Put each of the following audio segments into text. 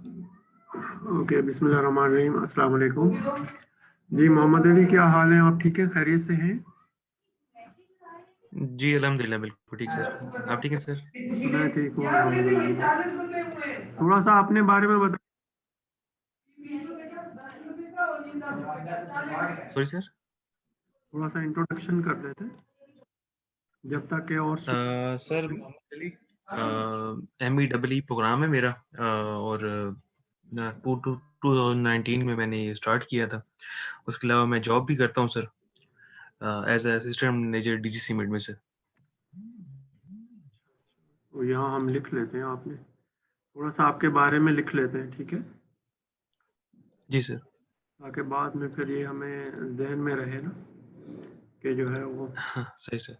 Okay, बिस्मिल्लाहिर्रहमानिर्रहीम, अस्सलाम वालेकुम। जी मोहम्मद अली, क्या हाल है? आप ठीक हैं? खैरियत से हैं? जी, अल्हम्दुलिल्लाह बिल्कुल ठीक सर। आप ठीक हैं सर? मैं ठीक हूँ अल्हम्दुलिल्लाह। थोड़ा सा अपने बारे में बताइए। Sorry sir? थोड़ा सा इंट्रोडक्शन कर देते हैं जब तक के और sir Mohammad Ali MEEE program है मेरा और 2019 में मैंने ये स्टार्ट किया था। उसके अलावा मैं जॉब भी करता हूँ sir as a assistant manager DGC mid में सर। तो यहाँ हम लिख लेते हैं। आपने थोड़ा सा आपके बारे में लिख लेते हैं, ठीक है? जी सर। ताकि बाद में फिर ये हमें जहन में रहे ना कि जो है वो हाँ, सही सर।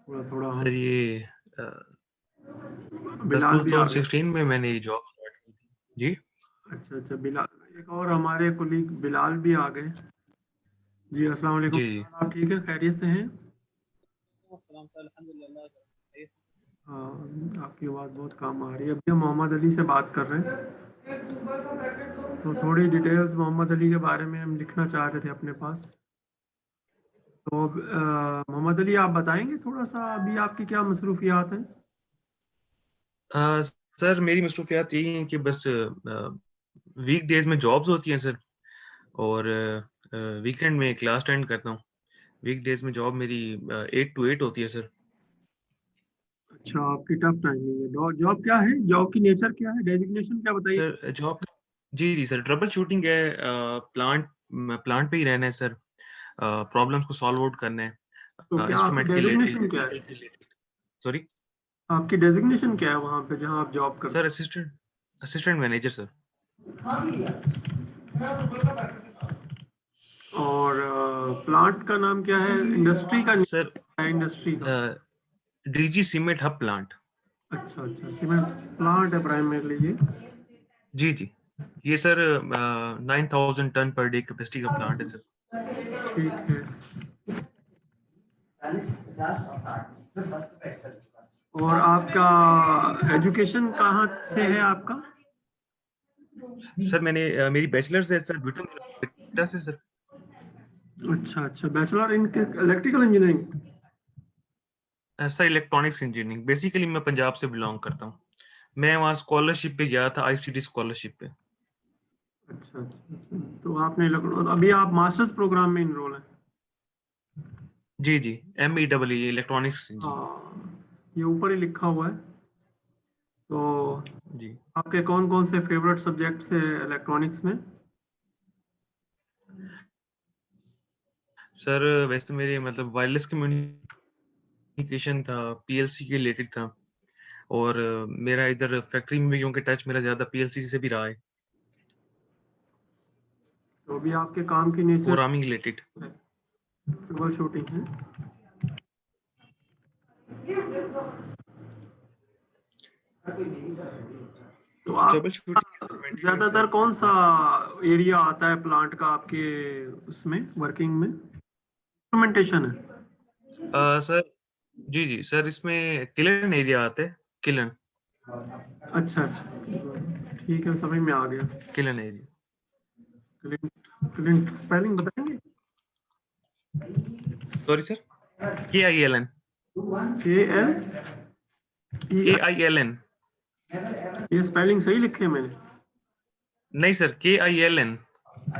थोड़ा थोड़ा सर हम ये बस बिलाल भी आ गए। 2016 में मैंने ये जॉब स्टार्ट की थी। जी? अच्छा अच्छा, बिलाल, एक और हमारे कुलीग बिलाल भी आ गए। जी अस्सलाम वालेकुम जी, जी। बिलाल, आप ठीक है? खैरियत से हैं? सलाम सर, अल्हम्दुलिल्लाह सर। हाँ, आपकी आवाज़ बहुत कम आ रही है। अभी हम मोहम्मद अली से बात कर रहे हैं, तो थोड़ी डिटेल्स मोहम्मद अली के बारे में हम लिखना चाह रहे थे अपने पास। तो मोहम्मद अली, आप बताएंगे थोड़ा सा अभी आपकी क्या मसरूफियात हैं? सर मेरी मसरूफियात यही हैं कि बस वीक डेज़ में जॉब्स होती हैं सर और वीकेंड में क्लास अटेंड करता हूँ। वीकडेज़ में जॉब मेरी 8 टू 8 होती है सर। अच्छा, आपकी टफ टाइमिंग है। जॉब क्या है? जॉब की नेचर क्या है? डेजिग्नेशन क्या बताइए? सर जॉब जी सर, ट्रबल शूटिंग है। प्लांट पे ही रहना है सर। प्रॉब्लम्स को सॉल्व आउट करना है। तो क्या आपकी इंस्ट्रूमेंट्स के डेजिग्नेशन क्या इलेक्ट्रिकल है? से रिलेटेड। सॉरी? आपकी डेजिग्नेशन क्या है वहाँ पे जहाँ आप जॉब करते सर असिस्टेंट मैनेजर सर। हैं? और प्लांट का नाम क्या है? इंडस्ट्री का सर नाम है इंडस्ट्री का? DG cement hub plant. अच्छा अच्छा, सीमेंट प्लांट है प्राइमरीली ये। जी। ये sir 9000 ton per day capacity का प्लांट है सर। ठीक है। और आपका एजुकेशन कहाँ से है आपका? सर मेरी बैचलर्स है सर ब्यूटा से सर। अच्छा अच्छा, bachelor in electrical engineering. Sir electronics engineering. Basically मैं पंजाब से बिलोंग करता हूँ। मैं वहाँ स्कॉलरशिप पे गया था, आईसीटी स्कॉलरशिप पे। अच्छा अच्छा अच्छा। तो आपने अभी आप मास्टर्स प्रोग्राम में इनरोल हैं? जी MEEE इलेक्ट्रॉनिक्स इंजीनियरिंग। हाँ, ये ऊपर ही लिखा हुआ है। तो जी आपके कौन कौन से फेवरेट सब्जेक्ट्स है इलेक्ट्रॉनिक्स में? सर वैसे तो मेरे मतलब वायरलेस कम्युनिकेशन था, पीएलसी के रिलेटेड था और मेरा इधर फैक्ट्री में भी क्योंकि टच मेरा ज़्यादा पीएलसी से भी रहा है, तो अभी आपके काम की nature programming related. Trouble shooting है। तो आप ट्रबल शूटिंग इंस्ट्रूमेंटेशन ज्यादातर सर। कौन सा एरिया आता है प्लांट का आपके उसमें वर्किंग में? इंस्ट्रूमेंटेशन है? सर जी सर, इसमें किलन एरिया आता है। किलन अच्छा अच्छा, ठीक है, समझ में आ गया। Kiln area. क्लिंट, क्लिंट स्पेलिंग बताएंगे? Sorry sir? KILN। KL E? KILN। ये स्पेलिंग सही लिखे हैं मैंने? नहीं सर, KILN।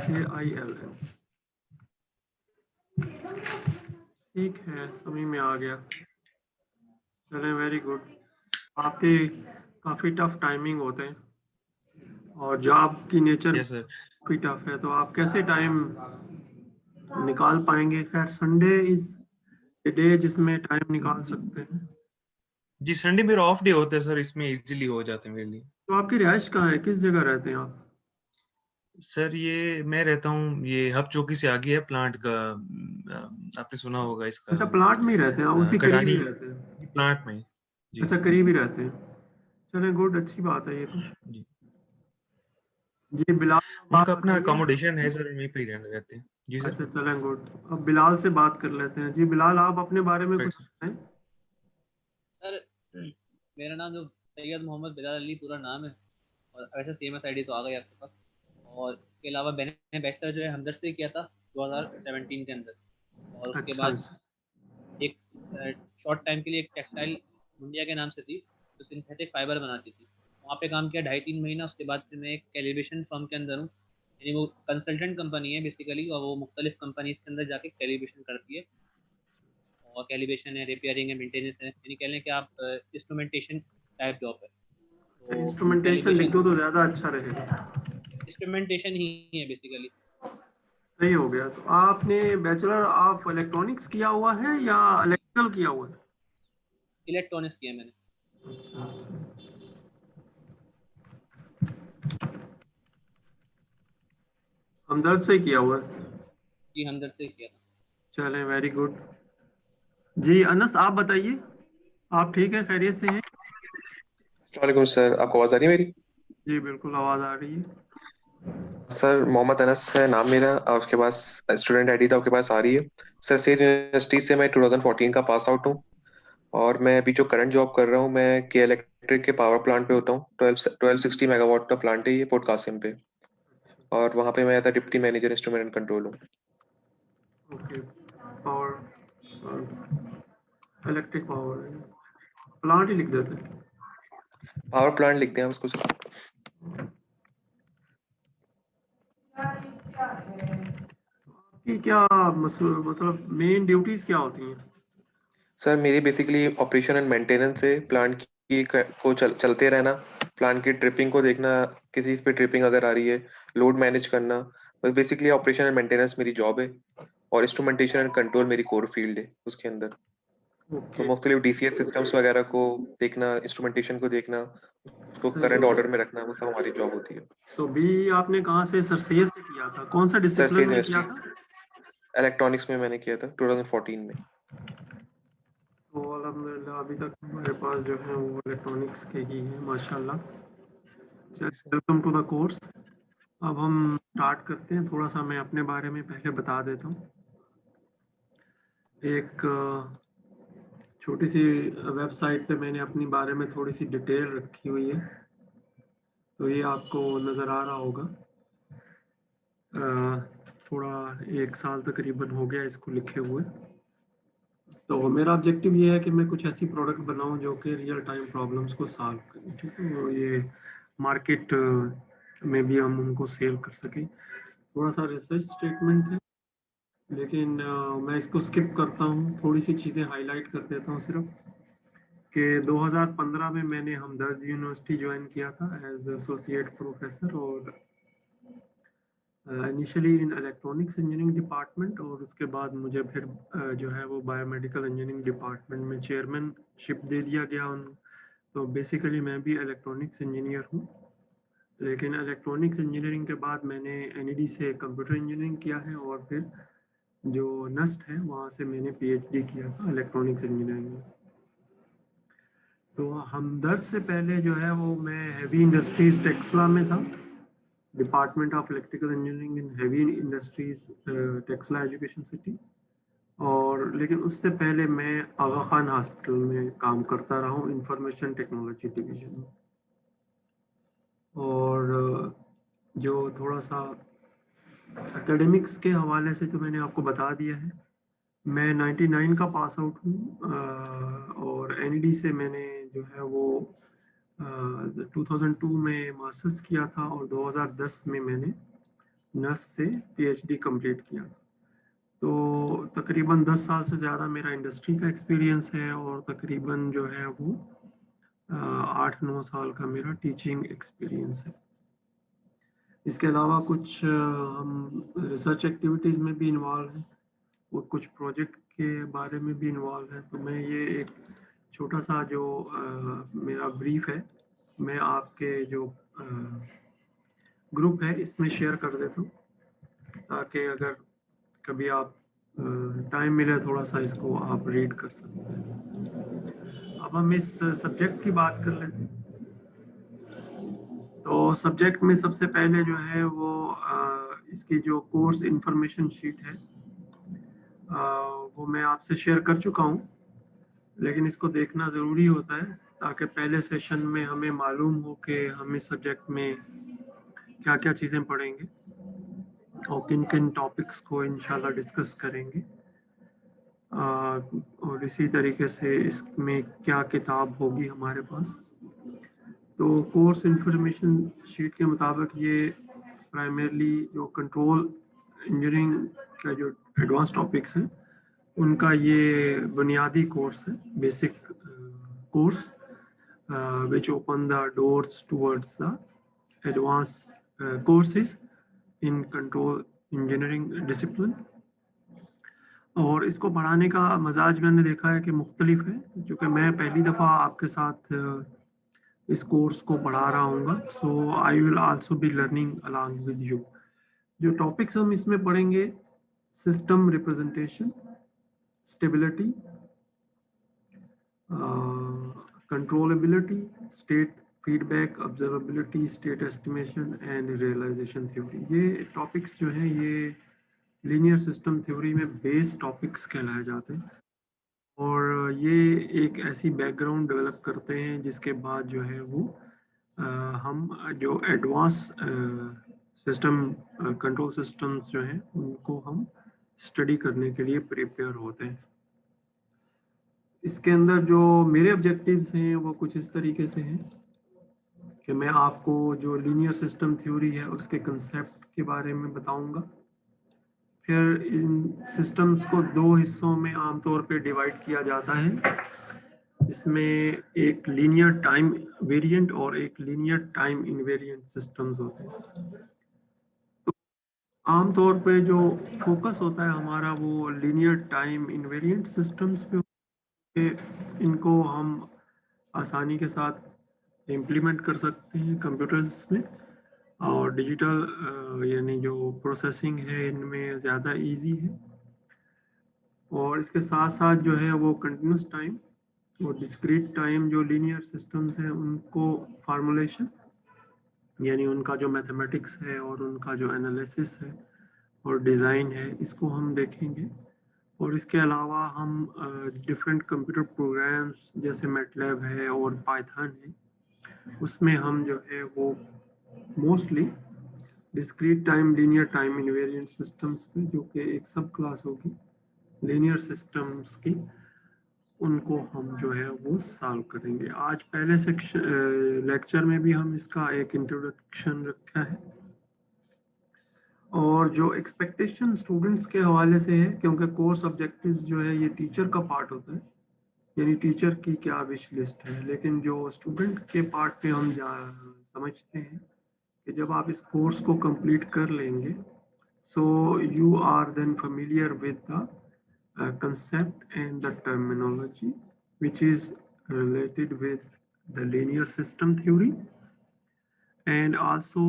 KILN, ठीक है, समझ में आ गया। चलें, वेरी गुड। आपके काफ़ी टफ टाइमिंग होते हैं और जॉब की नेचर यस सर। काफ़ी टफ है, तो आप कैसे टाइम निकाल पाएंगे? खैर, संडे इज ए डे जिसमें टाइम निकाल सकते हैं। जी संडे मेरा ऑफ डे होता है सर, इसमें इजीली हो जाता है मेरे लिए। तो आपकी रिहाइश कहाँ है? किस जगह रहते हैं आप? सर ये मैं रहता हूँ ये हब चौकी से आगे है प्लांट का। आपने सुना होगा इसका। अच्छा, प्लाट में ही रहते हैं आप? उसी करीब ही कडानी रहते हैं? प्लांट में। जी अच्छा, करीब ही रहते हैं। चलें, गुड, अच्छी बात है ये तो। जी। जी बिलाल, अब आप उनका अपना बताइए। अकोमोडेशन है सर, वहीं पे ही रहने रहते हैं। जी सर। अच्छा, चलें, गुड। अब बिलाल से बात कर लेते हैं। जी बिलाल, आप अपने बारे में राइट कुछ सर। बताएं। सर मेरा नाम जो सैयद मोहम्मद बिलाल अली पूरा नाम है। और वैसे CMS ID तो आ गई आपके पास। और इसके अलावा मैंने बैचलर जो है हमदर्द से किया था 2017 के अंदर। और उसके अच्छा बाद अच्छा। एक शॉर्ट टाइम के लिए एक टेक्सटाइल मुंडिया के नाम से थी, जो सिंथेटिक फाइबर बनाती थी, वहाँ पे काम किया 2.5-3 महीना। उसके बाद फिर मैं एक कैलिब्रेशन फर्म के अंदर हूँ, यानी वो कंसल्टेंट कंपनी है बेसिकली, और वो मुख्तलिफ कंपनीज के अंदर जाके कैलिब्रेशन करती है। और कैलिब्रेशन है, रिपेयरिंग है, मेंटेनेंस है, यानी कह लें कि आप इंस्ट्रूमेंटेशन टाइप जॉब है। तो इंस्ट्रूमेंटेशन लिख कैलिब्रेशन दो तो ज़्यादा अच्छा रहेगा। इंस्ट्रूमेंटेशन ही है बेसिकली। सही हो गया। तो आपने बैचलर ऑफ इलेक्ट्रॉनिक्स किया हुआ है या इलेक्ट्रिकल किया हुआ है? इलेक्ट्रॉनिक्स किया मैंने। अच्छा अच्छा। हमदर्द से किया हुआ है। जी हमदर्द से किया था। चलें, वेरी गुड। जी अनस, आप बताइए, आप ठीक हैं, खैरियत से हैं? वालेकुम सर, आपको आवाज़ आ रही है मेरी? जी बिल्कुल, आवाज़ आ रही है। सर मोहम्मद अनस है नाम मेरा, और उसके पास स्टूडेंट आईडी तो आपके पास आ रही है। सर सेठ यूनिवर्सिटी से मैं 2014 का पास आउट हूँ, और मैं अभी जो करंट जॉब कर रहा हूँ, मैं के इलेक्ट्रिक के पावर प्लांट पे होता हूँ। 1260 मेगावाट का प्लांट है ये, पोर्ट कासिम पे। और वहाँ पे मैं as deputy manager instrument and control हूँ। Okay. Power, electric power plant ही लिख देते हैं। पावर प्लांट लिखते हैं हम उसको सर। कि क्या मतलब मेन ड्यूटीज क्या होती हैं? सर मेरी बेसिकली ऑपरेशन एंड मेंटेनेंस है, प्लांट की को चलते रहना, प्लांट की ट्रिपिंग को देखना, किसी पे ट्रिपिंग अगर आ रही है, लोड मैनेज करना। बस बेसिकली ऑपरेशन एंड मेंटेनेंस मेरी जॉब है, और इंस्ट्रूमेंटेशन एंड कंट्रोल मेरी कोर फील्ड है उसके अंदर। तो ओके। मुख्तलिफ डीसीएस सिस्टम्स वगैरह को देखना, इंस्ट्रूमेंटेशन को देखना, उसको सही करंट हो ऑर्डर गया। में रखना, वो सब हमारी जॉब होती है। तो बी आपने कहाँ से, सर सैयद से किया था? कौन सा सर डिसिप्लिन सेज में किया यूनिवर्सिटी था? इलेक्ट्रॉनिक्स में मैंने किया था 2014 में। तो अल्हम्दुलिल्लाह अभी तक हमारे पास जो है वो इलेक्ट्रॉनिक्स के ही है, माशाल्लाह। जी sir. Welcome to the course. अब हम स्टार्ट करते हैं। थोड़ा सा मैं अपने बारे में पहले बता देता हूँ। एक छोटी सी वेबसाइट पे मैंने अपनी बारे में थोड़ी सी डिटेल रखी हुई है, तो ये आपको नज़र आ रहा होगा। थोड़ा 1 साल तकरीबन हो गया इसको लिखे हुए। तो मेरा ऑब्जेक्टिव ये है कि मैं कुछ ऐसी प्रोडक्ट बनाऊं जो कि रियल टाइम प्रॉब्लम्स को सॉल्व करें, ठीक है, और ये मार्केट में भी हम उनको सेल कर सकें। थोड़ा सा रिसर्च स्टेटमेंट है, लेकिन मैं इसको स्किप करता हूँ, थोड़ी सी चीज़ें हाईलाइट कर देता हूँ सिर्फ। कि 2015 में मैंने हमदर्द यूनिवर्सिटी ज्वाइन किया था एज एसोसिएट प्रोफेसर, और initially in electronics engineering department, और उसके बाद मुझे फिर जो है वो बायोमेडिकल इंजीनियरिंग डिपार्टमेंट में चेयरमैनशिप दे दिया गया उन। तो बेसिकली मैं भी इलेक्ट्रॉनिक्स इंजीनियर हूँ, लेकिन इलेक्ट्रॉनिक्स इंजीनियरिंग के बाद मैंने एनईडी से कंप्यूटर इंजीनियरिंग किया है, और फिर जो नस्ट है वहाँ से मैंने पीएचडी किया था इलेक्ट्रॉनिक्स इंजीनियरिंग में। तो हमदर्द से पहले जो है वो मैं हैवी इंडस्ट्रीज टेक्सला में था, department of electrical engineering in heavy industries, Taxila education city. और लेकिन उससे पहले मैं आगा खान हॉस्पिटल में काम करता रहा हूँ, इंफॉर्मेशन टेक्नोलॉजी डिवीजन में। और जो थोड़ा सा एकेडमिक्स के हवाले से तो मैंने आपको बता दिया है। मैं 99 का पास आउट हूँ, और एनईडी से मैंने जो है वो 2002 में मास्टर्स किया था, और 2010 में मैंने नर्स से पीएचडी कंप्लीट किया। तो तकरीबन 10 साल से ज़्यादा मेरा इंडस्ट्री का एक्सपीरियंस है, और तकरीबन जो है वो 8-9 साल का मेरा टीचिंग एक्सपीरियंस है। इसके अलावा कुछ हम रिसर्च एक्टिविटीज़ में भी इन्वॉल्व हैं, और कुछ प्रोजेक्ट के बारे में भी इन्वॉल्व है। तो मैं ये एक छोटा सा जो मेरा ब्रीफ है, मैं आपके जो ग्रुप है इसमें शेयर कर देता हूँ, ताकि अगर कभी आप टाइम मिले थोड़ा सा इसको आप रीड कर सकते हैं। अब हम इस सब्जेक्ट की बात कर लेते हैं। तो सब्जेक्ट में सबसे पहले जो है वो इसकी जो कोर्स इंफॉर्मेशन शीट है वो मैं आपसे शेयर कर चुका हूँ, लेकिन इसको देखना ज़रूरी होता है ताकि पहले सेशन में हमें मालूम हो कि हम इस सब्जेक्ट में क्या क्या चीज़ें पढ़ेंगे और किन किन टॉपिक्स को इंशाल्लाह डिस्कस करेंगे। और इसी तरीके से इसमें क्या किताब होगी हमारे पास। तो कोर्स इंफॉर्मेशन शीट के मुताबिक ये प्राइमरली जो कंट्रोल इंजीनियरिंग का जो एडवांस टॉपिक्स हैं उनका ये बुनियादी कोर्स है, basic course which open the doors towards the advance courses in control engineering discipline. और इसको पढ़ाने का मजाज मैंने देखा है कि मुख्तलिफ है, क्योंकि मैं पहली दफ़ा आपके साथ इस कोर्स को पढ़ा रहा हूँ, so I will also be learning along with you. जो टॉपिक्स हम इसमें पढ़ेंगे, system representation, stability, controllability, state feedback, observability, state estimation and realisation theory. ये टॉपिक्स जो हैं ये लीनियर सिस्टम थ्योरी में बेस टॉपिक्स कहलाए जाते हैं और ये एक ऐसी बैकग्राउंड डेवलप करते हैं जिसके बाद जो है वो हम जो एडवांस सिस्टम कंट्रोल सिस्टम्स जो हैं उनको हम स्टडी करने के लिए प्रिपेयर होते हैं। इसके अंदर जो मेरे ऑब्जेक्टिव्स हैं वो कुछ इस तरीके से हैं कि मैं आपको जो लीनियर सिस्टम थ्योरी है उसके कंसेप्ट के बारे में बताऊंगा। फिर इन सिस्टम्स को दो हिस्सों में आमतौर पे डिवाइड किया जाता है, इसमें एक लीनियर टाइम वेरिएंट और एक लीनियर टाइम इनवेरिएंट सिस्टम्स होते हैं। तो आमतौर पे जो फोकस होता है हमारा वो लीनियर टाइम इनवेरिएंट सिस्टम्स पे, इनको हम आसानी के साथ इम्प्लीमेंट कर सकते हैं कंप्यूटर्स में और डिजिटल यानी जो प्रोसेसिंग है इनमें ज़्यादा इजी है। और इसके साथ साथ जो है वो कंटिन्यूस टाइम और डिस्क्रीट टाइम जो लीनियर सिस्टम्स हैं उनको फार्मूलेशन यानी उनका जो मैथमेटिक्स है और उनका जो एनालिसिस है और डिज़ाइन है इसको हम देखेंगे। और इसके अलावा हम डिफरेंट कंप्यूटर प्रोग्राम्स जैसे मैटलैब है और पाइथन है उसमें हम जो है वो mostly discrete time linear time invariant systems पे, जो कि एक सब क्लास होगी लीनियर सिस्टम्स की, उनको हम जो है वो सॉल्व करेंगे। आज पहले सेक्शन लेक्चर में भी हम इसका एक इंट्रोडक्शन रखा है और जो एक्सपेक्टेशन स्टूडेंट्स के हवाले से है, क्योंकि कोर्स ऑब्जेक्टिव्स जो है ये टीचर का पार्ट होता है, यानी टीचर की क्या विश लिस्ट है, लेकिन जो स्टूडेंट के पार्ट पे हम समझते हैं कि जब आप इस कोर्स को कंप्लीट कर लेंगे so you are then familiar with the concept and the terminology which is related with the linear system theory and also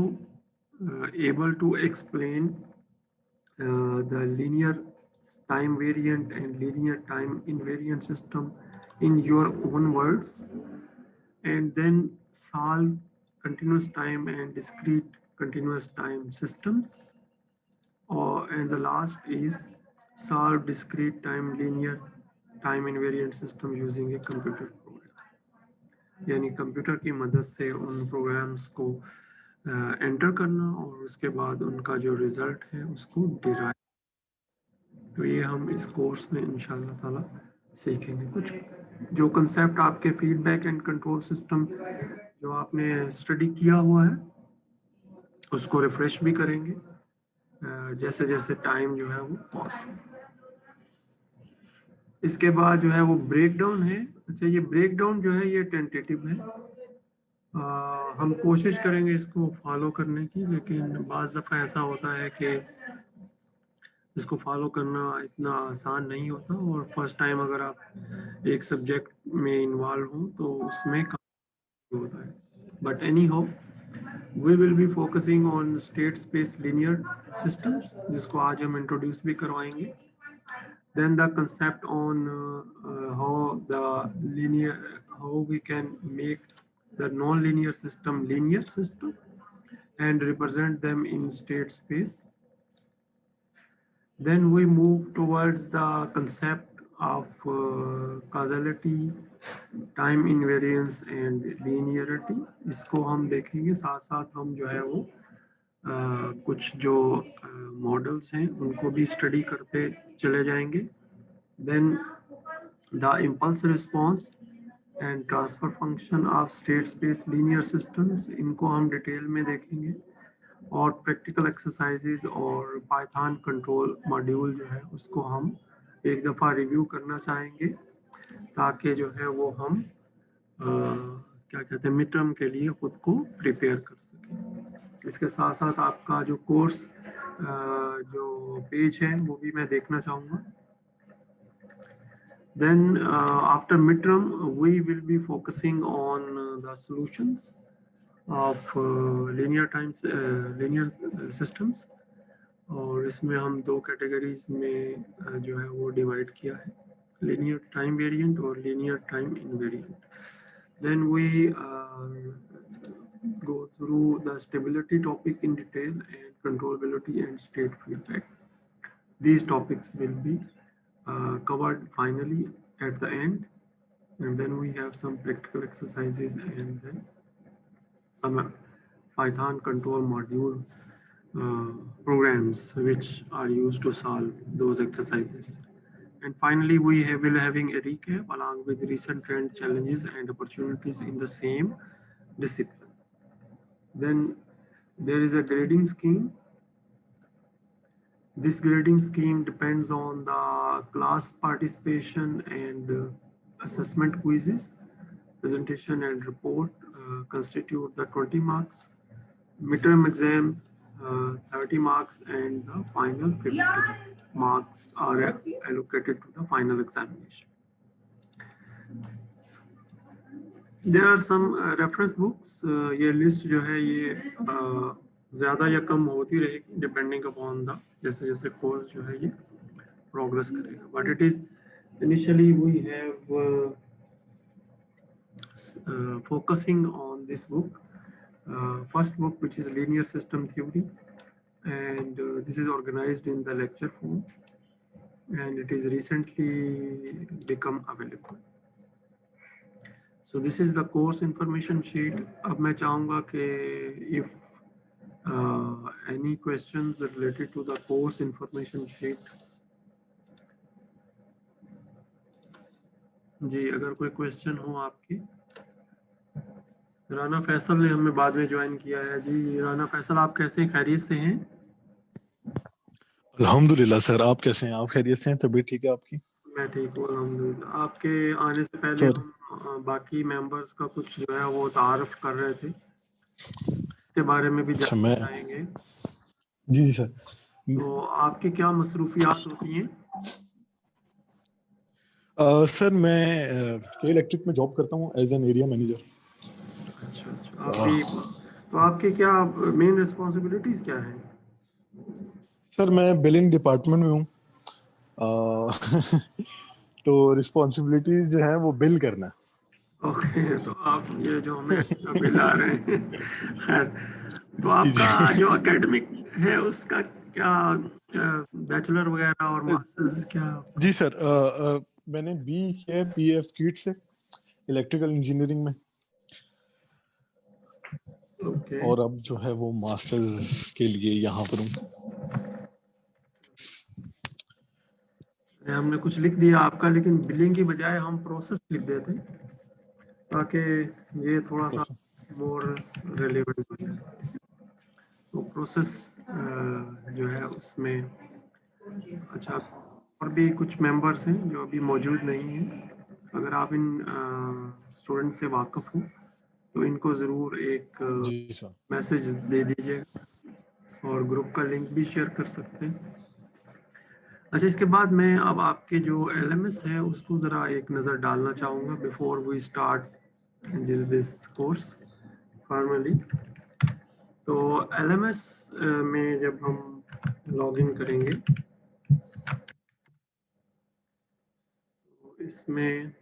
able to explain the linear time variant and linear time invariant system in your own words, and then solve continuous time and discrete continuous time systems, and the last is solve discrete time linear time invariant system using a computer program, यानी computer की मदद से उन programmes को enter करना और उसके बाद उनका जो रिजल्ट है उसको डिराइव। तो ये हम इस कोर्स में इंशाल्लाह ताला सीखेंगे। कुछ जो कंसेप्ट आपके फीडबैक एंड कंट्रोल सिस्टम जो आपने स्टडी किया हुआ है उसको रिफ्रेश भी करेंगे जैसे जैसे टाइम जो है वो पास। इसके बाद जो है वो ब्रेक डाउन है। अच्छा, ये ब्रेक डाउन जो है ये टेंटेटिव है, हम कोशिश करेंगे इसको फॉलो करने की, लेकिन बाज़ दफ़ा ऐसा होता है कि इसको फॉलो करना इतना आसान नहीं होता और फर्स्ट टाइम अगर आप एक सब्जेक्ट में इन्वॉल्व हो तो उसमें काफ़ी होता है। But anyhow we will be focusing on state space linear systems, जिसको आज हम इंट्रोड्यूस भी करवाएंगे। Then the concept on how we can make the non-linear system linear system and represent them in state space. Then we move towards the concept of causality, time invariance and linearity, इसको हम देखेंगे। साथ साथ हम जो है वो कुछ जो मॉडल्स हैं उनको भी स्टडी करते चले जाएंगे। Then the impulse response and transfer function of state space linear systems, इनको हम डिटेल में देखेंगे। और प्रैक्टिकल एक्सरसाइजेज और पाइथन कंट्रोल मॉड्यूल जो है उसको हम एक दफ़ा रिव्यू करना चाहेंगे, ताकि जो है वो हम क्या कहते हैं मिड टर्म के लिए खुद को प्रिपेयर कर सकें। इसके साथ साथ आपका जो कोर्स जो पेज है वो भी मैं देखना चाहूँगा। Then after midterm we will be focusing on the solutions of linear systems, और इसमें हम दो कैटेगरीज में जो है वो डिवाइड किया है, linear time variant और linear time invariant. Then we go through the stability topic in detail and controllability and state feedback. These topics will be covered finally at the end, and then we have some practical exercises and then some Python control module programs which are used to solve those exercises. And finally, will having a recap along with recent trend, challenges and opportunities in the same discipline. Then there is a grading scheme. This grading scheme depends on the class participation and assessment quizzes. Presentation and report constitute the 20 marks. Midterm exam 30 marks, and the final 50 marks are allocated to the final examination. There are some reference books. ये list जो है ये ज़्यादा या कम होती रहेगी depending upon the जैसे जैसे कोर्स जो है ये प्रोग्रेस करेगा। But it is initially we have focusing on this book, first book, which is linear system theory, and this is organized in the lecture form, and it is recently become available. So this is the course information sheet. अब मैं चाहूँगा कि if any questions related to the course information sheet, जी अगर कोई question हो आपकी। राना फैसल ने हमें बाद में ज्वाइन किया है। जी राना फैसल, आप कैसे हैं, खैरियत से हैं? अल्हम्दुलिल्लाह सर, आप कैसे हैं? आप खैरियत से हैं? तबीयत ठीक है आपकी? मैं ठीक हूँ अल्हम्दुलिल्लाह। आपके आने से पहले सॉरी। हम बाकी मेंबर्स का कुछ जो है वो तारुफ कर रहे थे, के बारे में भी अच्छा, जानना मैं चाहेंगे। जी जी सर। तो आपकी क्या मसरूफियात होती हैं? सर मैं के इलेक्ट्रिक में जॉब करता हूँ एज एन एरिया मैनेजर। अच्छा अच्छा, आपकी तो आपकी क्या मेन रिस्पॉन्सिबिलिटीज क्या हैं? सर मैं बिलिंग डिपार्टमेंट में हूँ। तो रिस्पॉन्सिबिलिटीज जो है वो बिल करना है। ओके, तो आप ये जो हमें एक्स्ट्रा बिल आ रहे हैं, खैर, तो आपका जो एकेडमिक है उसका क्या बैचलर वगैरह और मास्टर्स क्या? जी सर, मैंने बी किया पीएफ किट से इलेक्ट्रिकल इंजीनियरिंग में, ओके, और अब जो है वो मास्टर्स के लिए यहाँ पर हूँ। हमने कुछ लिख दिया आपका, लेकिन बिलिंग की बजाय हम प्रोसेस लिख देते ताकि ये थोड़ा सा मोर रेलेवेंट हो जाए। तो प्रोसेस जो है उसमें, अच्छा, और भी कुछ मेंबर्स हैं जो अभी मौजूद नहीं हैं। अगर आप इन स्टूडेंट से वाकिफ़ हो तो इनको ज़रूर एक जी सर। मैसेज दे दीजिएगा और ग्रुप का लिंक भी शेयर कर सकते हैं। अच्छा, इसके बाद मैं अब आपके जो LMS है उसको ज़रा एक नज़र डालना चाहूँगा before we start this course formally. तो LMS में जब हम लॉगिन करेंगे तो इसमें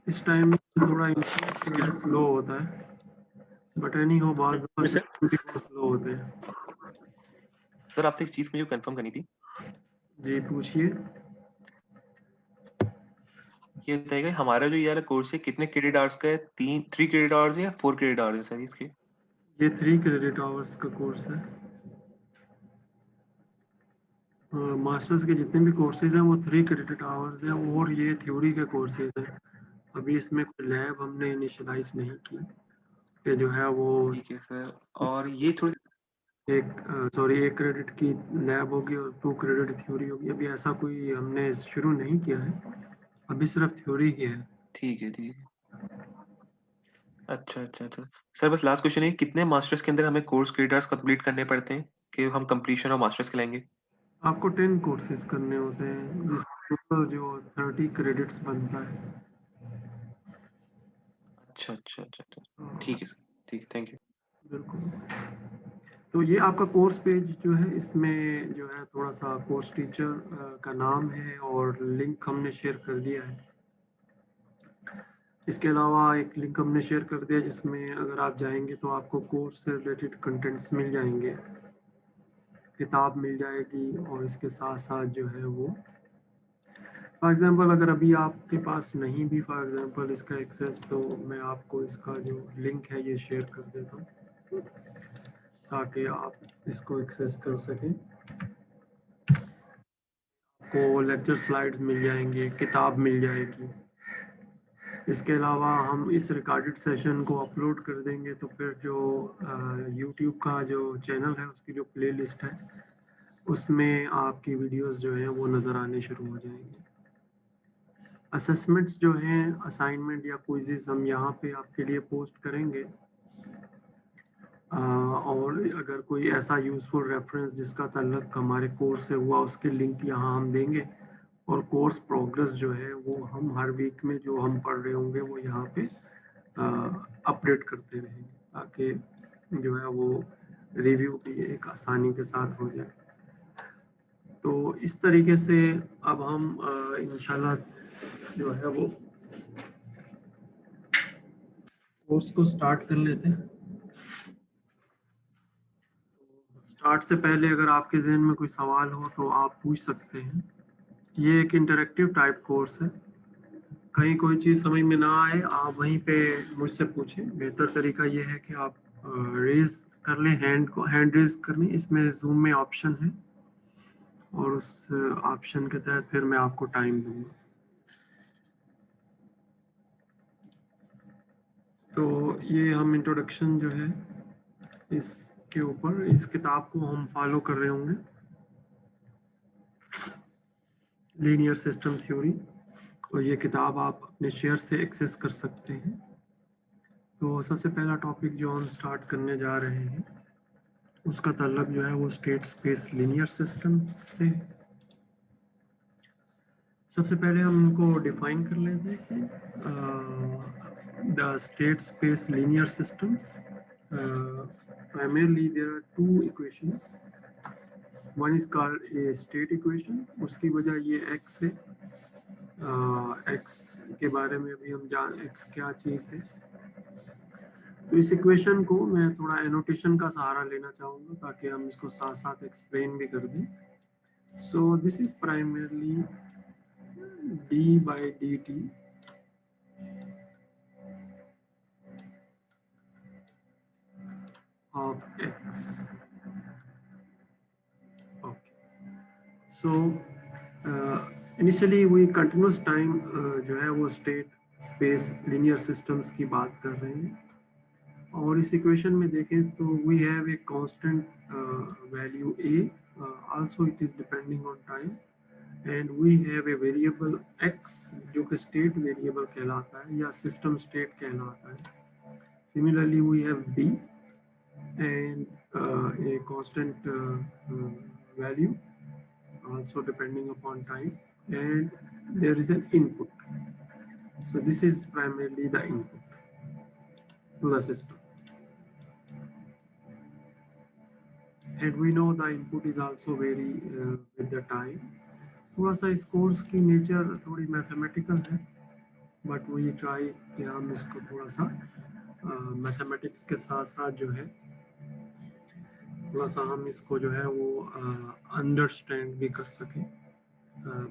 इस टाइम थोड़ा इंटरनेट स्लो होता है, बट एनी हो बाद सर स्लो होते हैं। सर आपसे एक चीज मुझे कंफर्म करनी थी, जी पूछिए। ये बताइएगा हमारा जो ये वाला कोर्स है कितने क्रेडिट आवर्स का है? 3 क्रेडिट आवर्स है या 4 क्रेडिट आवर्स है सर इसके? ये 3 क्रेडिट आवर्स का कोर्स है। मास्टर्स के जितने भी कोर्सेज हैं वो 3 क्रेडिट आवर्स हैं, और ये थ्योरी के कोर्सेज हैं। अभी इसमें कोई लैब हमने इनिशियलाइज नहीं की कि जो है वो ठीक है सर, और ये थोड़ी एक क्रेडिट की लैब होगी और 2 क्रेडिट थ्योरी होगी। अभी ऐसा कोई हमने शुरू नहीं किया है, अभी सिर्फ थ्योरी की है। ठीक है, ठीक है। अच्छा अच्छा अच्छा सर, बस लास्ट क्वेश्चन है, कितने मास्टर्स के अंदर हमें कोर्स क्रेडिट आवर्स कंप्लीट करने पड़ते हैं कि हम कंप्लीशन ऑफ मास्टर्स कहलाएंगे? आपको 10 कोर्सेज करने होते हैं, जिसके ऊपर जो 30 क्रेडिट्स बनता है। अच्छा अच्छा अच्छा अच्छा, ठीक है सर, ठीक है, थैंक यू। बिल्कुल। तो ये आपका कोर्स पेज जो है, इसमें जो है थोड़ा सा कोर्स टीचर का नाम है और लिंक हमने शेयर कर दिया है। इसके अलावा एक लिंक हमने शेयर कर दिया जिसमें अगर आप जाएंगे तो आपको कोर्स से रिलेटेड कंटेंट्स मिल जाएंगे, किताब मिल जाएगी, और इसके साथ साथ जो है वो फॉर एग्जांपल अगर अभी आपके पास नहीं भी फॉर एग्जांपल इसका एक्सेस, तो मैं आपको इसका जो लिंक है ये शेयर कर देता हूँ ताकि आप इसको एक्सेस कर सकें। आपको लेक्चर स्लाइड्स मिल जाएंगे, किताब मिल जाएगी। इसके अलावा हम इस रिकॉर्डेड सेशन को अपलोड कर देंगे तो फिर जो यूट्यूब का जो चैनल है उसकी जो प्लेलिस्ट है उसमें आपकी वीडियोस जो हैं वो नज़र आने शुरू हो जाएंगे। असेसमेंट्स जो हैं, असाइनमेंट या क्विज़ेस हम यहाँ पे आपके लिए पोस्ट करेंगे। और अगर कोई ऐसा यूज़फुल रेफरेंस जिसका ताल्लुक हमारे कोर्स से हुआ उसके लिंक यहाँ हम देंगे, और कोर्स प्रोग्रेस जो है वो हम हर वीक में जो हम पढ़ रहे होंगे वो यहाँ पे अपडेट करते रहेंगे ताकि जो है वो रिव्यू भी एक आसानी के साथ हो जाए। तो इस तरीके से अब हम इंशाल्लाह जो है वो कोर्स को स्टार्ट कर लेते हैं। स्टार्ट से पहले अगर आपके जहन में कोई सवाल हो तो आप पूछ सकते हैं। ये एक इंटरेक्टिव टाइप कोर्स है, कहीं कोई चीज़ समझ में ना आए आप वहीं पे मुझसे पूछें। बेहतर तरीका ये है कि आप रेज कर लें हैंड रेज करने, इसमें जूम में ऑप्शन है और उस ऑप्शन के तहत फिर मैं आपको टाइम दूंगा। तो ये हम इंट्रोडक्शन जो है इसके ऊपर इस किताब को हम फॉलो कर रहे होंगे, लीनियर सिस्टम थ्योरी, और ये किताब आप अपने शेयर से एक्सेस कर सकते हैं। तो सबसे पहला टॉपिक जो हम स्टार्ट करने जा रहे हैं उसका ताल्लुक जो है वो स्टेट स्पेस लीनियर सिस्टम से। सबसे पहले हम इनको डिफाइन कर लेते हैं कि the state space linear systems primarily there are two equations. One is called a state equation, उसकी वजह ये x है। x के बारे में अभी हम जान x क्या चीज़ है। तो इस इक्वेशन को मैं थोड़ा एनोटेशन का सहारा लेना चाहूँगा ताकि हम इसको साथ साथ एक्सप्लेन भी कर दें। So this is primarily d by dt of x. Okay. So initially we continuous time जो है वो स्टेट स्पेस लीनियर सिस्टम्स की बात कर रहे हैं, और इस इक्वेशन में देखें तो we have a constant value a, also it is depending on time, and we have a variable x जो कि स्टेट वेरिएबल कहलाता है या सिस्टम स्टेट कहलाता है। Similarly we have b and a constant value also depending upon time, and there is an input. So this is primarily the input to the system, and we know the input is also vary with the time. थोड़ा सा इस course की nature थोड़ी mathematical है, but वही try कि हम इसको थोड़ा सा मैथमेटिक्स के साथ साथ जो है थोड़ा सा हम इसको जो है वो अंडरस्टैंड भी कर सकें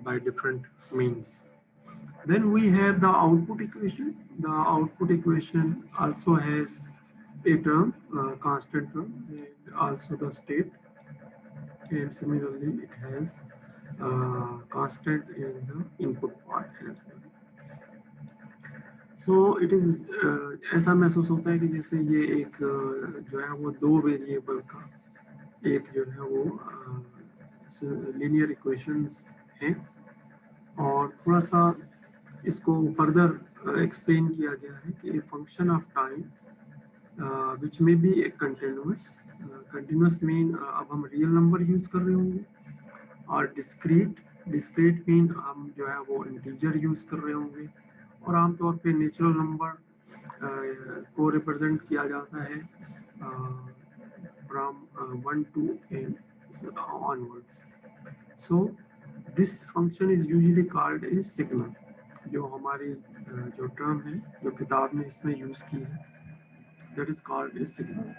by different means. Then we have the output equation. The output equation also has a term, constant term, and also the state. And similarly, it has constant in the input part as well. So it is ऐसा महसूस होता है कि जैसे ये एक जो है वो दो वेरिएबल का एक जो है वो लीनियर इक्वेशंस हैं और थोड़ा सा इसको फर्दर एक्सप्लेन किया गया है कि फंक्शन ऑफ टाइम विच में बी ए कंटिन्यूस मीन अब हम रियल नंबर यूज़ कर रहे होंगे और डिस्क्रीट मीन हम जो है वो इंटीजर यूज़ कर रहे होंगे और आमतौर पे नेचुरल नंबर को रिप्रेजेंट किया जाता है from 1 to n onwards. So this function is usually called a signal. जो हमारी जो टर्म है जो किताब में इसमें यूज़ की है that is called a signal.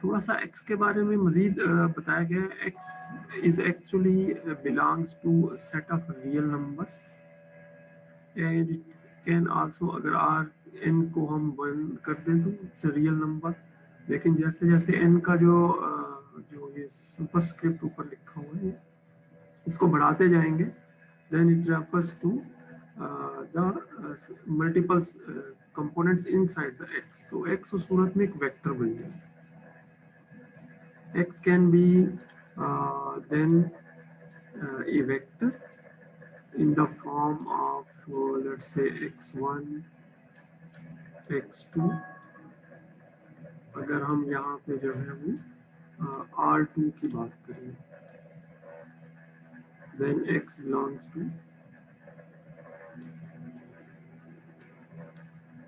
थोड़ा सा x के बारे में मज़ीद बताया गया है. x is actually belongs to set of real numbers and it can also अगर r n को हम 1 कर दें तो इट्स रियल नंबर. लेकिन जैसे जैसे n का जो ये सुपरस्क्रिप्ट ऊपर लिखा हुआ है इसको बढ़ाते जाएंगे then it refers to the multiple components inside the x. तो x उस सूरत में एक वेक्टर बन जाए. x can be then a vector in the form of let's say x1 x2. अगर हम यहाँ पे जो है वो r2 की बात करें then x belongs to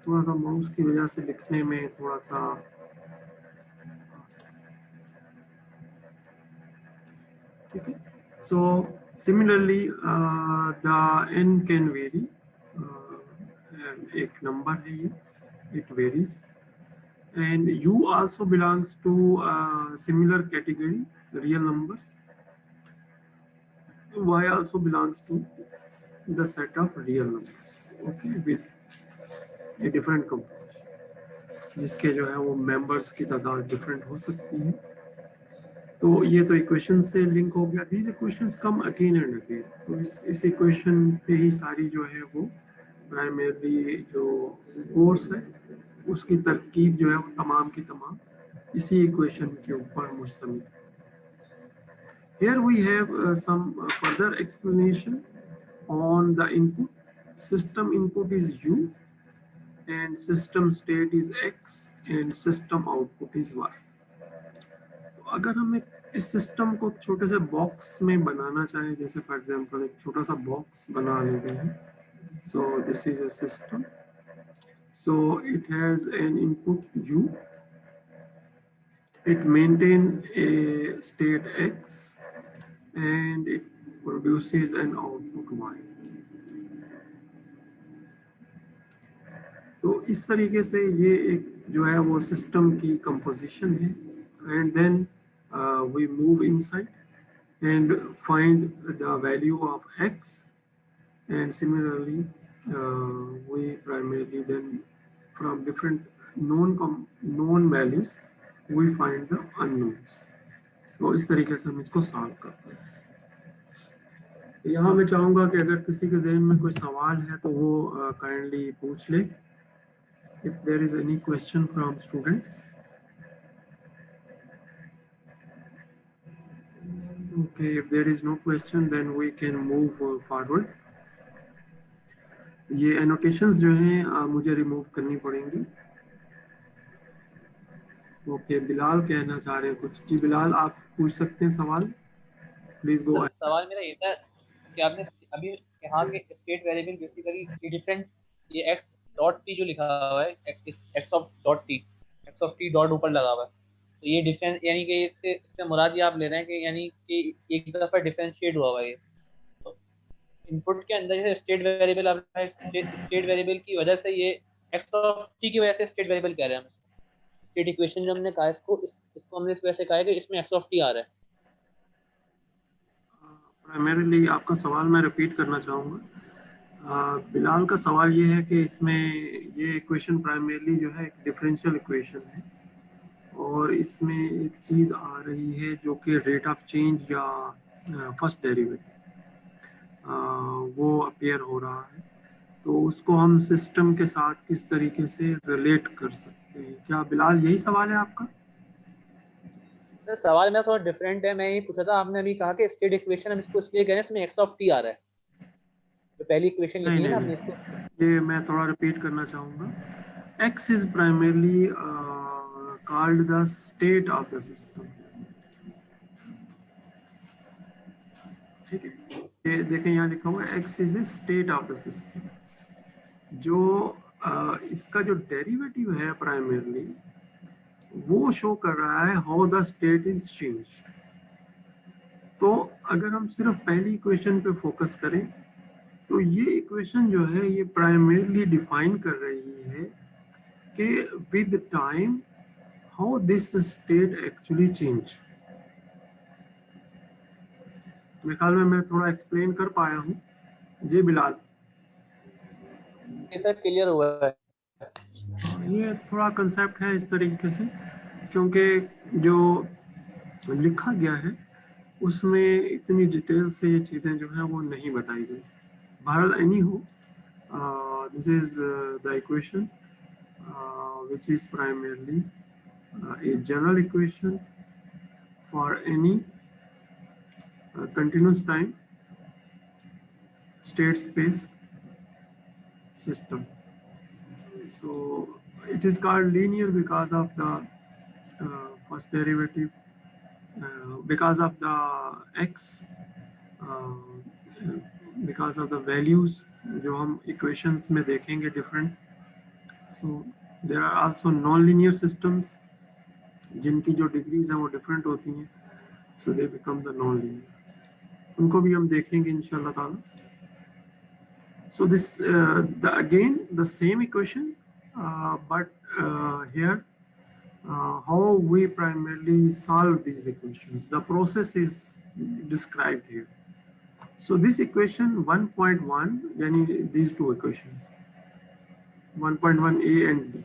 थोड़ा सा माउस की वजह से लिखने में थोड़ा सा ठीक है. So similarly the n can vary. एक नंबर है ये it varies and u also belongs to similar category real numbers. y also belongs to the set of real numbers, okay, with a different composition जिसके जो है वो members की तादाद different हो सकती है. तो ये तो इक्वेशन से लिंक हो गया. These equations come again and again. तो इस इक्वेशन पे ही सारी जो है वो प्राइमरी जो कोर्स है उसकी तरकीब जो है वो तमाम की तमाम इसी इक्वेशन के ऊपर मुश्तमिल. Here we have some further explanation on the input. System input is U and system state is X and system output is Y. तो अगर हम इस सिस्टम को छोटे से बॉक्स में बनाना चाहें जैसे फॉर एग्जांपल एक छोटा सा बॉक्स बना लेते हैं. So this is a system. So it has an input U. It maintains a state X and it produces an output y. तो इस तरीके से ये एक जो है वो सिस्टम की कंपोजिशन है and then we move inside and find the value of x and similarly we primarily then from different known values we find the unknowns. तो इस तरीके से हम इसको सॉल्व करते हैं. यहाँ मैं चाहूँगा कि अगर किसी के ज़हन में कोई सवाल है तो वो काइंडली पूछ ले. If there is any question from students. Okay, if there is no question then we can move forward. ये एनोटेशंस जो हैं मुझे रिमूव करनी पड़ेंगी. ओके, बिलाल कहना चाह रहे हैं कुछ. जी बिलाल, आप पूछ सकते हैं सवाल. Please go. सवाल मेरा ये था कि आपने अभी यहाँ के स्टेट वेरिएबल बेसिकली डिफरेंट ये x डॉट t जो लिखा हुआ है x of dot t dot ऊपर लगा हुआ है. तो ये डिफरेंस यानी कि इससे मुराद ये आप ले रहे हैं कि यानी कि एक दफा डिफरेंशिएट हुआ हुआ है. इनपुट के अंदर जैसे स्टेट वेरिएबल, आपने स्टेट वेरिएबल की वजह से ये एक्स ऑफ टी की वजह से स्टेट वेरिएबल कह रहे हैं हम। स्टेट इक्वेशन जो हमने कहा इसको हमने इस वजह से कहा है कि इसमें एक्स ऑफ टी आ रहा है। प्राइमरीली आपका सवाल मैं रिपीट करना चाहूँगा। बिलाल का सवाल ये है कि इसमें ये इक्वेशन प्राइमरीली जो है एक डिफरेंशियल इक्वेशन है और इसमें एक चीज़ आ रही है जो कि रेट ऑफ चेंज या फर्स्ट डेरिवेटिव वो अपीयर हो रहा है, तो उसको हम सिस्टम के साथ किस तरीके से रिलेट कर सकते हैं। क्या बिलाल यही सवाल है आपका? सर सवाल मेरा थोड़ा डिफरेंट है। मैं ये पूछा था, आपने अभी कहा कि स्टेट इक्वेशन हम इसको इसलिए कह रहे हैं इसमें एक्स ऑफ टी आ रहा है, जो पहली इक्वेशन नहीं लिखी है नहीं ना आपने नहीं, इसको। ये मैं थोड़ा रिपीट करना चाहूँगा। X is primarily called the state of the system. ठीक है, ये देखें यहाँ लिखा हुआ है x is a state of the system. जो इसका जो डेरिवेटिव है प्राइमरली वो शो कर रहा है how the state is changed. तो अगर हम सिर्फ पहली इक्वेशन पे फोकस करें तो ये इक्वेशन जो है ये प्राइमरली डिफाइन कर रही है कि with time how this state actually change. मेरे ख्याल में मैं थोड़ा एक्सप्लेन कर पाया हूँ। जी बिलाल, ये सर क्लियर हुआ है। ये थोड़ा कंसेप्ट है इस तरीके से, क्योंकि जो लिखा गया है उसमें इतनी डिटेल से ये चीज़ें जो है वो नहीं बताई गई। बहरहाल एनी हो, this is the equation which is primarily a general equation for any continuous time state space system. So it is called linear because of the first derivative, because of the x, because of the values जो हम equations में देखेंगे different. So there are also non-linear systems जिनकी जो degrees हैं वो different होती हैं, so they become the non linear. उनको भी हम देखेंगे इंशाल्लाह ताला। So this again the same equation but here how we primarily solve these equations, the process is described here. So this equation 1.1, yani these two equations 1.1a and b,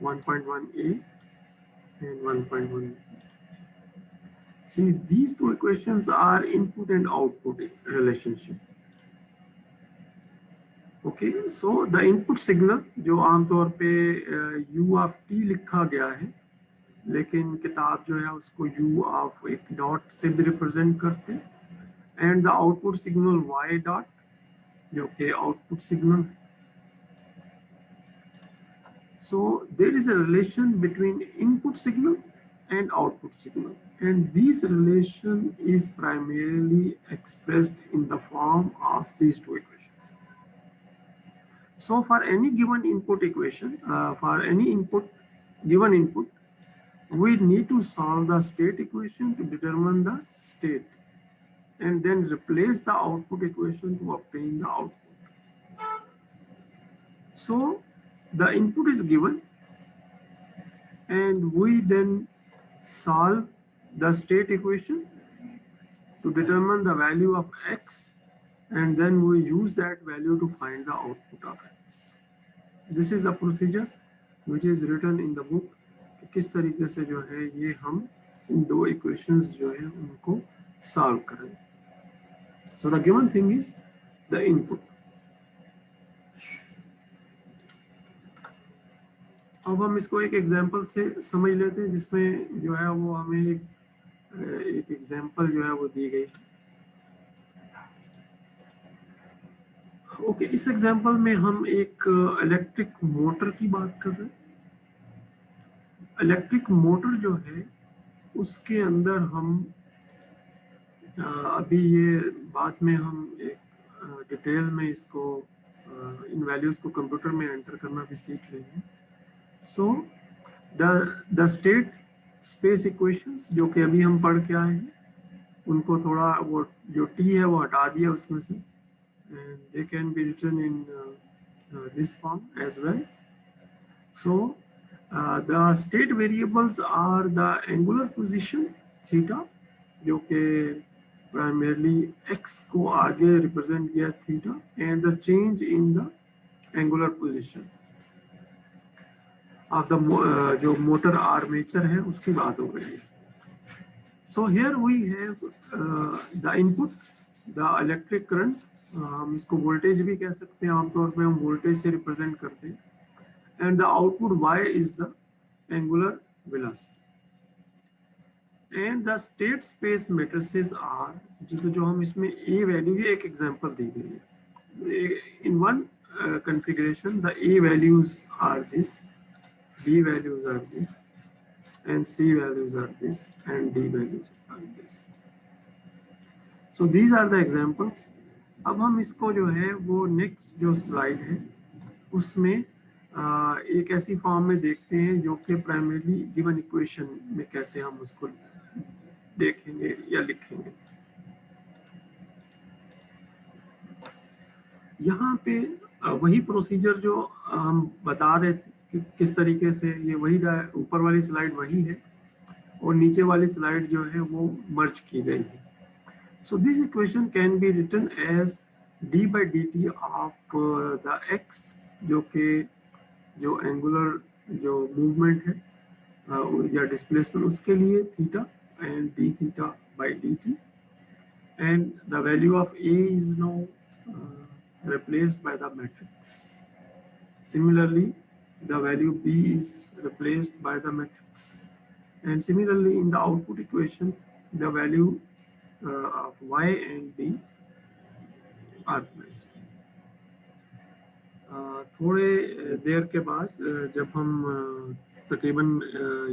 1.1a and 1.1b. See, these two equations are input and output relationship. Okay, so the input signal जो आमतौर पे u of t लिखा गया है, लेकिन किताब जो है उसको u of एक डॉट से भी रिप्रेजेंट करते हैं, and the output signal y dot जो कि output signal. So there is a relation between input signal and output signal, and this relation is primarily expressed in the form of these two equations. So for any given input equation, for any given input, we need to solve the state equation to determine the state and then replace the output equation to obtain the output. So the input is given and we then solve the state equation to determine the value of x, and then we use that value to find the output of x. This is the procedure which is written in the book कि किस तरीके से जो है ये हम इन दो equations जो है उनको solve करें. So the given thing is the input. अब हम इसको एक एग्जाम्पल से समझ लेते हैं जिसमें जो है वो हमें एक एग्जाम्पल जो है वो दी गई। ओके, इस एग्जाम्पल में हम एक इलेक्ट्रिक मोटर की बात कर रहे हैं। इलेक्ट्रिक मोटर जो है उसके अंदर हम अभी ये बाद में हम एक डिटेल में इसको इन वैल्यूज को कंप्यूटर में एंटर करना भी सीख लेंगे। So the state space equations जो कि अभी हम पढ़ के आए हैं उनको थोड़ा वो जो टी है वो हटा दिया उसमें से, and they can be written in this form as well. So the state variables are the angular position theta, जो कि primarily x को आगे represent किया theta, and the change in the angular position of the जो motor armature है उसकी बात हो गई है. So here we have the input, the electric current, हम इसको voltage भी कह सकते हैं, आमतौर पे हम voltage से represent करते हैं, and the output y is the angular velocity. And the state space matrices are, जो हम इसमें a value, ये एक example दी गई है. In one configuration, the a values are this, b values are this, and c values are this, and d values are this. So these are the examples. अब हम इसको जो है वो next जो slide है उसमें एक ऐसी फॉर्म में देखते हैं जो कि प्राइमरीली गिवन इक्वेशन में कैसे हम उसको देखेंगे या लिखेंगे. यहाँ पे वही प्रोसीजर जो हम बता रहे थे कि किस तरीके से, ये वही ऊपर वाली स्लाइड वही है और नीचे वाली स्लाइड जो है वो मर्ज की गई है. So this equation can be written as d by dt of the x, जो कि जो एंगुलर जो मूवमेंट है या डिस्प्लेसमेंट उसके लिए theta, and d theta by dt, and the value of a is now replaced by the matrix. Similarly, the value b is replaced by the matrix, and similarly in the output equation the value of y and d are placed. थोड़े देर के बाद जब हम तकरीबन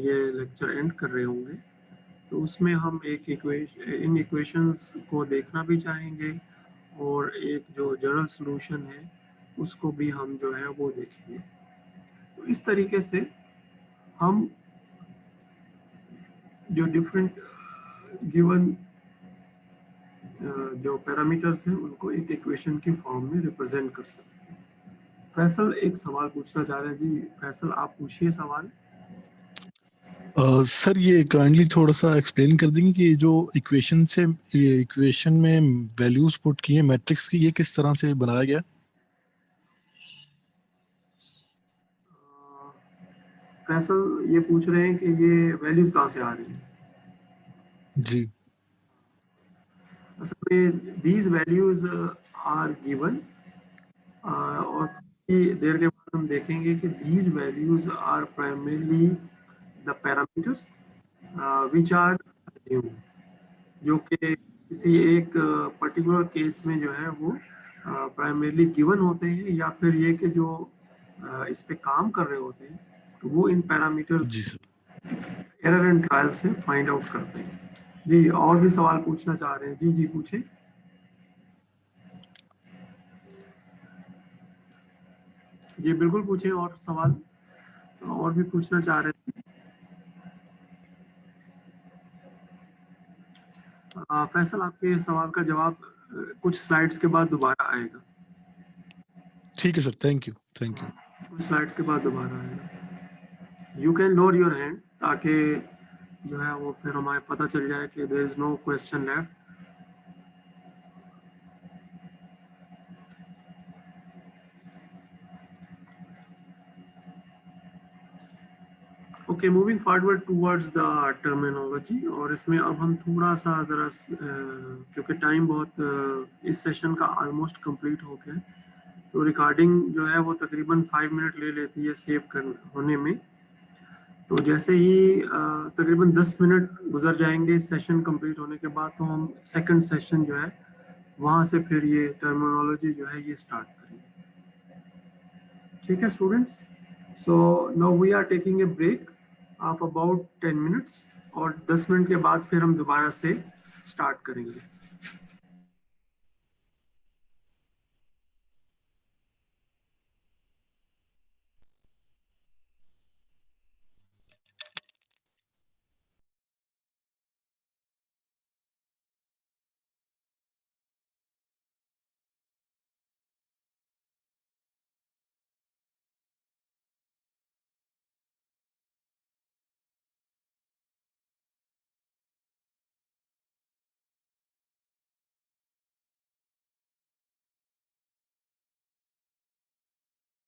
ये lecture and कर रहे होंगे तो उसमें हम एक इन इक्वेशंस को देखना भी चाहेंगे और एक जो जनरल सॉल्यूशन है उसको भी हम जो है वो देखेंगे. तो इस तरीके से हम जो डिफरेंट गिवन जो पैरामीटर्स हैं उनको एक इक्वेशन की फॉर्म में रिप्रेजेंट कर सकते हैं. फैसल एक सवाल पूछना चाह रहे हैं. जी फैसल, आप पूछिए सवाल. सर ये काइंडली थोड़ा सा एक्सप्लेन कर देंगे कि जो इक्वेशन से ये इक्वेशन में वैल्यूज पुट किए मैट्रिक्स की, ये किस तरह से बनाया गया? फैसल ये पूछ रहे हैं कि ये वैल्यूज कहाँ से आ रही हैं. जी, असल में these values are given और थोड़ी देर के बाद हम देखेंगे कि these values are primarily the parameters which are assumed, जो कि किसी एक पर्टिकुलर केस में जो है वो प्राइमरीली गिवन होते हैं, या फिर ये कि जो इस पे काम कर रहे होते हैं तो वो इन पैरामीटर्स जी सर. एरर एंड ट्रायल से फाइंड आउट करते हैं. जी और भी सवाल पूछना चाह रहे हैं? जी जी पूछें. जी बिल्कुल पूछें और सवाल और भी पूछना चाह रहे हैं. फैसल, आपके सवाल का जवाब कुछ स्लाइड्स के बाद दोबारा आएगा. ठीक है सर, थैंक यू. कुछ स्लाइड्स के बाद दोबारा आएगा. You can lower your hand ताकि जो है वो फिर हमें पता चल जाए कि there is no question left. Okay, moving forward towards the terminology. और इसमें अब हम थोड़ा सा ज़रा क्योंकि टाइम बहुत इस सेशन का ऑलमोस्ट कंप्लीट हो गया, तो रिकॉर्डिंग जो है वो तकरीबन 5 मिनट ले लेती है सेव होने में. तो जैसे ही तकरीबन 10 मिनट गुजर जाएंगे इस सेशन कंप्लीट होने के बाद, तो हम सेकंड सेशन जो है वहाँ से फिर ये टर्मिनोलॉजी जो है ये स्टार्ट करेंगे. ठीक है students. So now we are taking a break of about 10 minutes और 10 मिनट के बाद फिर हम दोबारा से स्टार्ट करेंगे.